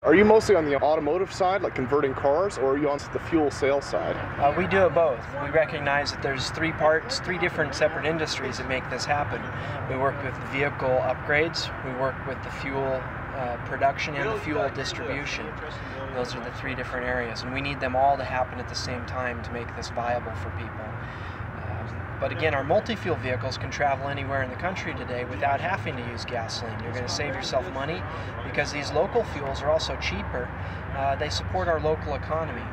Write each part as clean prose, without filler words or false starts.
Are you mostly on the automotive side, like converting cars, or are you on the fuel sales side? We do it both. We recognize that there's three different separate industries that make this happen. We work with vehicle upgrades, we work with the fuel production and the fuel distribution. Those are the three different areas, and we need them all to happen at the same time to make this viable for people. But again, our multi-fuel vehicles can travel anywhere in the country today without having to use gasoline. You're going to save yourself money because these local fuels are also cheaper. They support our local economy.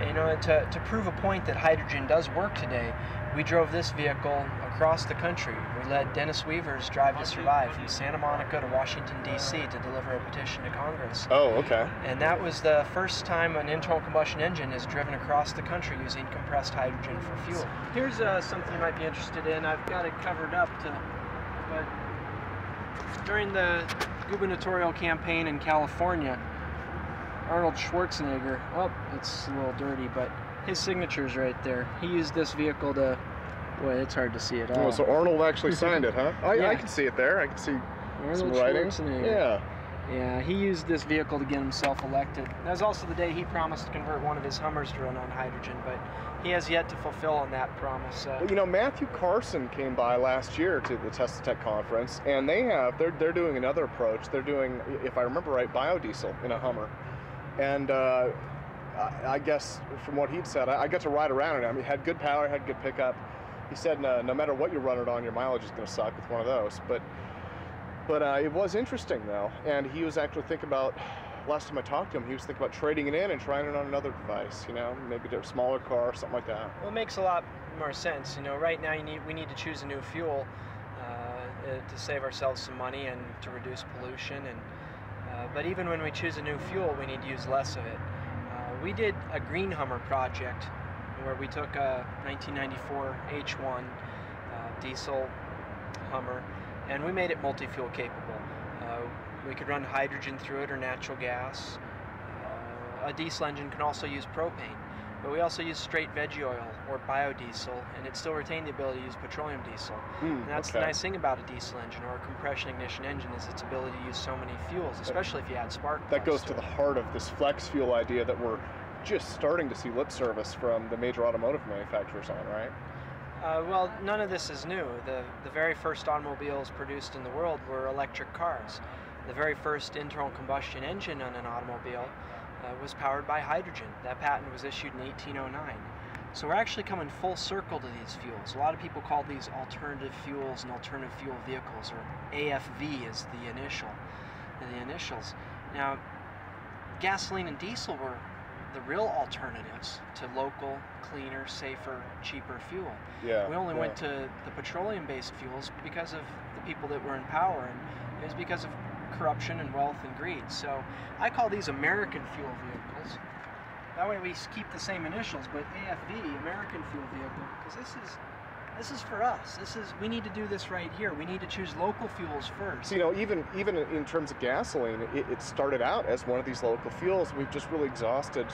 You know, to prove a point that hydrogen does work today, we drove this vehicle across the country. We led Dennis Weaver's Drive to Survive from Santa Monica to Washington, D.C. to deliver a petition to Congress. Oh, okay. And that was the first time an internal combustion engine is driven across the country using compressed hydrogen for fuel. Here's something you might be interested in. I've got it covered up, but during the gubernatorial campaign in California, Arnold Schwarzenegger, oh, it's a little dirty, but his signature's right there. He used this vehicle to, boy, it's hard to see it all. Oh, so Arnold actually signed it, huh? Yeah. I can see it there. I can see Arnold some writing. Schwarzenegger. Yeah. Yeah, he used this vehicle to get himself elected. That was also the day he promised to convert one of his Hummers to run on hydrogen, but he has yet to fulfill on that promise. Well, you know, Matthew Carson came by last year to the Tesla Tech conference, and they're doing another approach. They're doing, if I remember right, biodiesel in a Hummer. And I guess from what he'd said, I got to ride around it. I mean, it had good power, had good pickup. He said no matter what you run it on, your mileage is going to suck with one of those. But it was interesting though, and he was actually thinking about, last time I talked to him, he was thinking about trading it in and trying it on another device, you know, maybe a smaller car, something like that. Well, it makes a lot more sense. You know, right now we need to choose a new fuel to save ourselves some money and to reduce pollution. But even when we choose a new fuel, we need to use less of it. We did a Green Hummer project where we took a 1994 H1 diesel Hummer and we made it multi-fuel capable. We could run hydrogen through it or natural gas. A diesel engine can also use propane, but we also use straight veggie oil or biodiesel, and it still retained the ability to use petroleum diesel. And that's the nice thing about a diesel engine or a compression ignition engine, is its ability to use so many fuels, especially if you add spark plugs. That goes to the heart of this flex fuel idea that we're just starting to see lip service from the major automotive manufacturers on, right? Well, none of this is new. The very first automobiles produced in the world were electric cars. The very first internal combustion engine on an automobile was powered by hydrogen. That patent was issued in 1809. So we're actually coming full circle to these fuels. A lot of people call these alternative fuels and alternative fuel vehicles, or AFV is the initials. Now, gasoline and diesel were the real alternatives to local, cleaner, safer, cheaper fuel. Yeah, we only went to the petroleum-based fuels because of the people that were in power, and it was because of corruption and wealth and greed. So I call these American fuel vehicles. That way we keep the same initials, but AFV, American Fuel Vehicle, because this is for us. We need to do this right here. We need to choose local fuels first. So, you know, even in terms of gasoline, it started out as one of these local fuels. We've just really exhausted,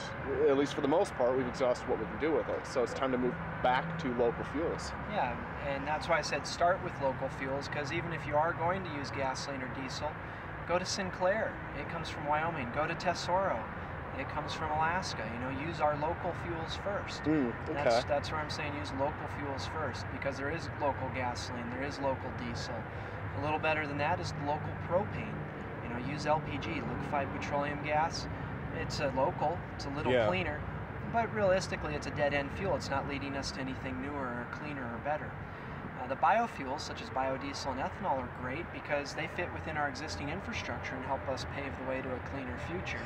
at least for the most part, we've exhausted what we can do with it. So it's time to move back to local fuels. Yeah, and that's why I said start with local fuels, because even if you are going to use gasoline or diesel, go to Sinclair. It comes from Wyoming. Go to Tesoro. It comes from Alaska. You know, use our local fuels first. Okay. That's where I'm saying use local fuels first, because there is local gasoline, there is local diesel. A little better than that is local propane. You know, use LPG, liquefied petroleum gas. It's local, it's a little cleaner, but realistically it's a dead-end fuel. It's not leading us to anything newer or cleaner or better. The biofuels, such as biodiesel and ethanol, are great because they fit within our existing infrastructure and help us pave the way to a cleaner future.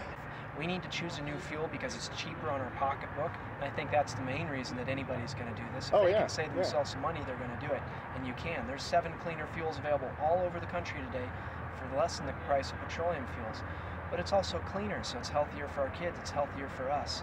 We need to choose a new fuel because it's cheaper on our pocketbook, and I think that's the main reason that anybody's going to do this. If they can save themselves some money, they're going to do it, and you can. There's 7 cleaner fuels available all over the country today for less than the price of petroleum fuels. But it's also cleaner, so it's healthier for our kids, it's healthier for us.